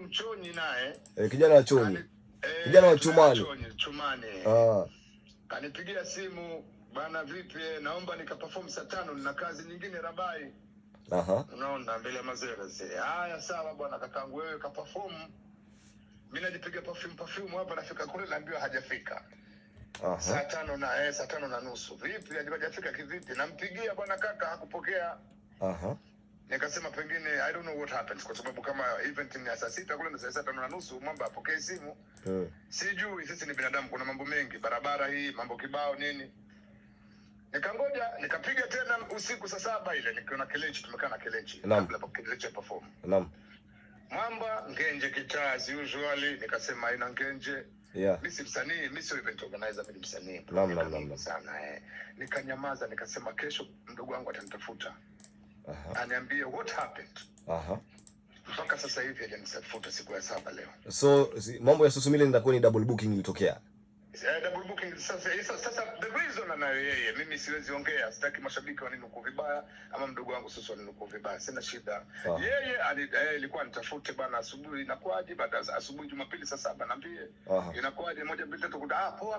Mchonyi naye. Kijana wa Chonyi. Kijana wa Chumani. Chumani. Kanipigia simu, bana vipi, naomba nikaperform saa 5 na kazi nyingine Rabai. Unaona mbele ya Mazerezi. Haya sawa bwana kakangu, wewe ka perform. Mimi najipiga perfume hapa, nafika kule naambiwa hajafika. Saa 5 na nusu. Vipi hajafika kivipi? Nampigia bwana kaka hakupokea. Nikasema pengine I don't know what happens, kwa sababu kama event ni saa 6 kule na saa 5 na nusu mwamba apokee simu. Sijui, sisi ni binadamu, kuna mambo mengi, barabara hii, mambo kibao nini. Nikangoja, nikapiga tena usiku saa 7 ile, nikiona Kelechi, tumekaa na Kelechi kabla Kelechi perform. Mwamba ngenje kitaa as usually, nikasema ina ngenje. Mimi si msanii, mimi sio event organizer, mimi msanii. Sana nikanyamaza, nikasema kesho mdogo wangu atanitafuta. Aniambie what happened. Mpaka sasa hivi hajanitafuta siku ya 7 leo. So mambo ya Susumile ndakuwa ni double booking ilitokea. Double booking sasa the reason anayo yeye, mimi siwezi ongea, sitaki mashabiki waninuku vibaya ama mdogo wangu Susu waninuku vibaya, sina shida. Yeye ilikuwa nitafute bana asubuhi, inakuaje baada asubuhi Jumapili saa 7 naambie. Inakuaje 1 2 3 poa.